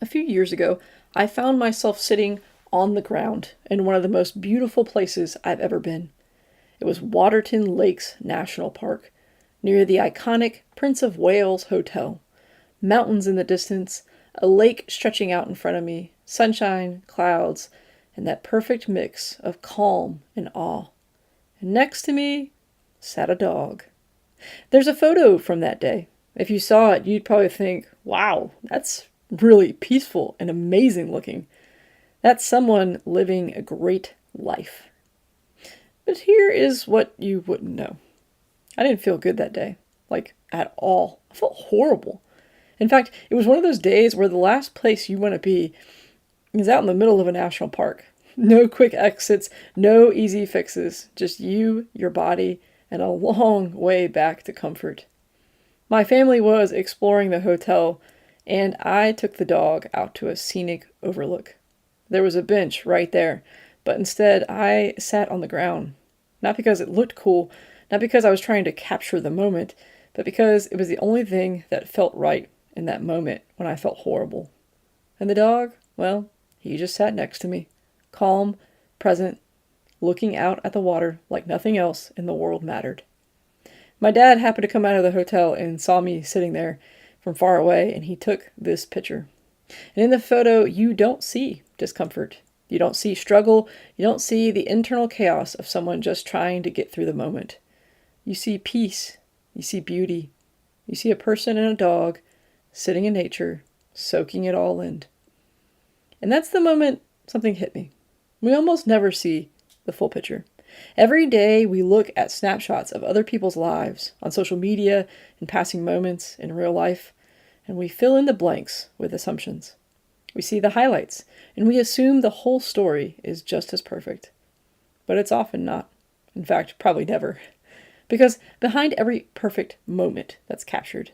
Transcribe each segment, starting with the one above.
A few years ago, I found myself sitting on the ground in one of the most beautiful places I've ever been. It was Waterton Lakes National Park, near the iconic Prince of Wales Hotel. Mountains in the distance, a lake stretching out in front of me, sunshine, clouds, and that perfect mix of calm and awe. And next to me sat a dog. There's a photo from that day. If you saw it, you'd probably think, wow, that's really peaceful and amazing looking. That's someone living a great life. But here is what you wouldn't know. I didn't feel good that day, like at all. I felt horrible. In fact, it was one of those days where the last place you want to be is out in the middle of a national park. No quick exits, no easy fixes, just you, your body, and a long way back to comfort. My family was exploring the hotel, and I took the dog out to a scenic overlook. There was a bench right there, but instead I sat on the ground. Not because it looked cool, not because I was trying to capture the moment, but because it was the only thing that felt right in that moment when I felt horrible. And the dog, well, he just sat next to me, calm, present, looking out at the water like nothing else in the world mattered. My dad happened to come out of the hotel and saw me sitting there from far away, and he took this picture. And in the photo, you don't see discomfort. You don't see struggle. You don't see the internal chaos of someone just trying to get through the moment. You see peace. You see beauty. You see a person and a dog sitting in nature, soaking it all in. And that's the moment something hit me. We almost never see the full picture. Every day we look at snapshots of other people's lives on social media and passing moments in real life, and we fill in the blanks with assumptions. We see the highlights, and we assume the whole story is just as perfect. But it's often not. In fact, probably never. Because behind every perfect moment that's captured,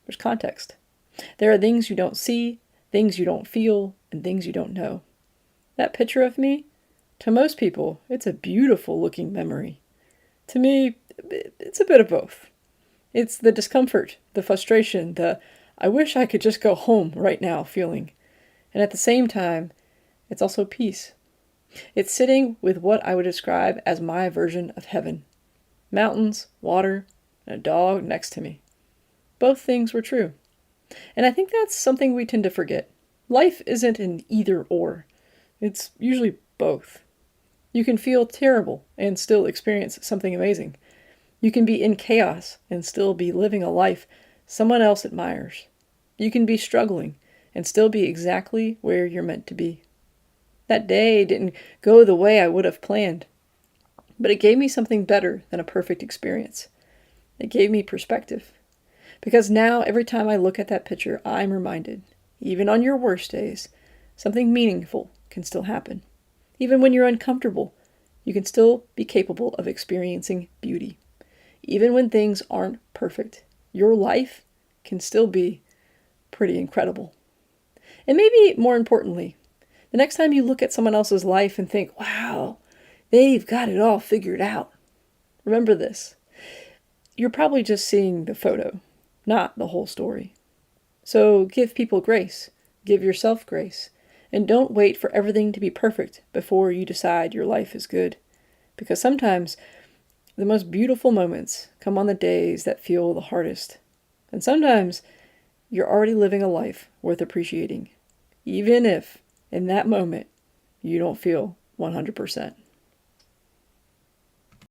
there's context. There are things you don't see, things you don't feel, and things you don't know. That picture of me, to most people, it's a beautiful looking memory. To me, it's a bit of both. It's the discomfort, the frustration, the I wish I could just go home right now feeling. And at the same time, it's also peace. It's sitting with what I would describe as my version of heaven. Mountains, water, and a dog next to me. Both things were true. And I think that's something we tend to forget. Life isn't an either or. It's usually both. You can feel terrible and still experience something amazing. You can be in chaos and still be living a life someone else admires. You can be struggling and still be exactly where you're meant to be. That day didn't go the way I would have planned, but it gave me something better than a perfect experience. It gave me perspective. Because now, every time I look at that picture, I'm reminded, even on your worst days, something meaningful can still happen. Even when you're uncomfortable, you can still be capable of experiencing beauty. Even when things aren't perfect, your life can still be pretty incredible. And maybe more importantly, the next time you look at someone else's life and think, wow, they've got it all figured out. Remember this. You're probably just seeing the photo, not the whole story. So give people grace. Give yourself grace. And don't wait for everything to be perfect before you decide your life is good. Because sometimes the most beautiful moments come on the days that feel the hardest. And sometimes you're already living a life worth appreciating, even if in that moment you don't feel 100%.